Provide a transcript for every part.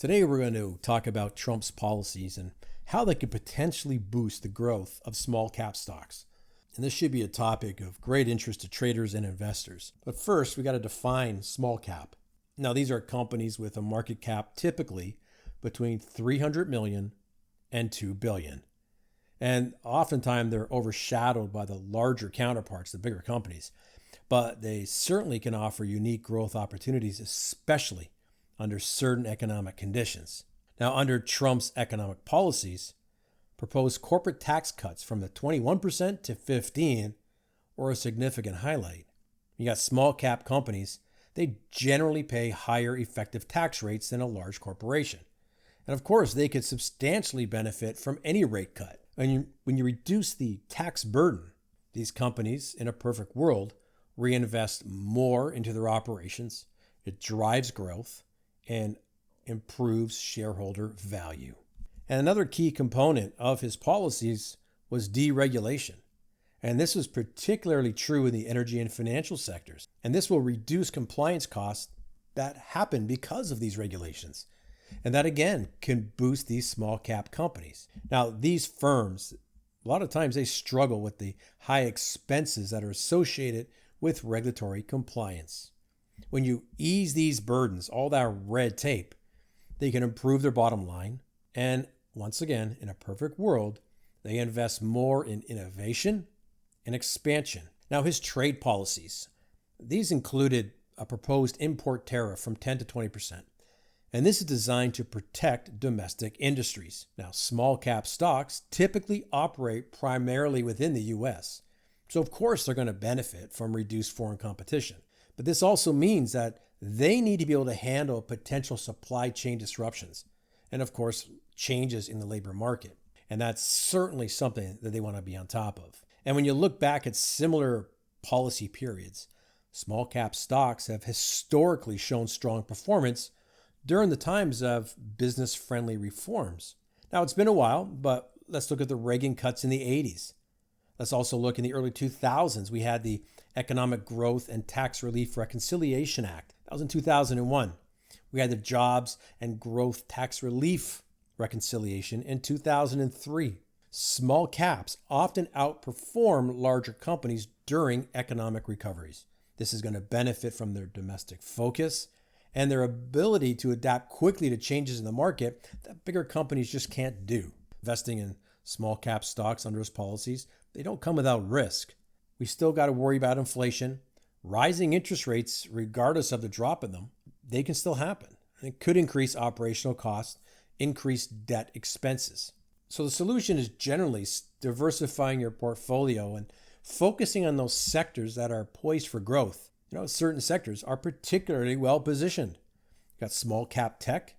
Today, we're going to talk about Trump's policies and how they could potentially boost the growth of small cap stocks. And this should be a topic of great interest to traders and investors. But first, we got to define small cap. Now, these are companies with a market cap typically between 300 million and 2 billion. And oftentimes they're overshadowed by the larger counterparts, the bigger companies. But they certainly can offer unique growth opportunities, especially under certain economic conditions. Now, under Trump's economic policies, proposed corporate tax cuts from the 21% to 15% were a significant highlight. You got small cap companies, they generally pay higher effective tax rates than a large corporation. And of course, they could substantially benefit from any rate cut. And when you reduce the tax burden, these companies, in a perfect world, reinvest more into their operations. It drives growth and improves shareholder value. And another key component of his policies was deregulation. And this was particularly true in the energy and financial sectors. And this will reduce compliance costs that happen because of these regulations. And that, again, can boost these small cap companies. Now, these firms, a lot of times they struggle with the high expenses that are associated with regulatory compliance. When you ease these burdens, all that red tape, they can improve their bottom line. And once again, in a perfect world, they invest more in innovation and expansion. Now, his trade policies, these included a proposed import tariff from 10 to 20%. And this is designed to protect domestic industries. Now, small cap stocks typically operate primarily within the US. So of course, they're going to benefit from reduced foreign competition. But this also means that they need to be able to handle potential supply chain disruptions and, of course, changes in the labor market. And that's certainly something that they want to be on top of. And when you look back at similar policy periods, small cap stocks have historically shown strong performance during the times of business-friendly reforms. Now, it's been a while, but let's look at the Reagan cuts in the 80s. Let's also look in the early 2000s. We had the Economic Growth and Tax Relief Reconciliation Act. That was in 2001. We had the Jobs and Growth Tax Relief Reconciliation in 2003. Small caps often outperform larger companies during economic recoveries. This is going to benefit from their domestic focus and their ability to adapt quickly to changes in the market that bigger companies just can't do. Investing in small cap stocks under his policies, they don't come without risk. We still got to worry about inflation, rising interest rates, regardless of the drop in them. They can still happen. It could increase operational costs, increase debt expenses. So the solution is generally diversifying your portfolio and focusing on those sectors that are poised for growth. Certain sectors are particularly well positioned. You've got small cap tech,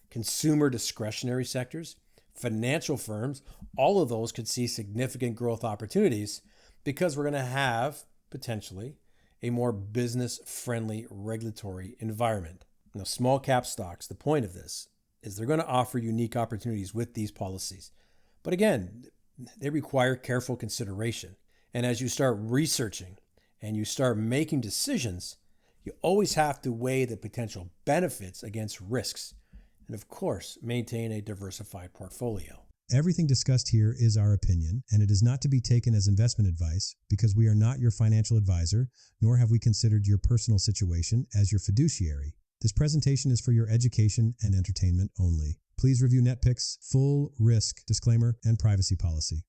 consumer discretionary sectors, financial firms. All of those could see significant growth opportunities because we're going to have potentially a more business-friendly regulatory environment. Now, small cap stocks, the point of this is they're going to offer unique opportunities with these policies. But again, they require careful consideration. And as you start researching and you start making decisions, you always have to weigh the potential benefits against risks. And of course, maintain a diversified portfolio. Everything discussed here is our opinion, and it is not to be taken as investment advice because we are not your financial advisor, nor have we considered your personal situation as your fiduciary. This presentation is for your education and entertainment only. Please review NetPic's full risk disclaimer and privacy policy.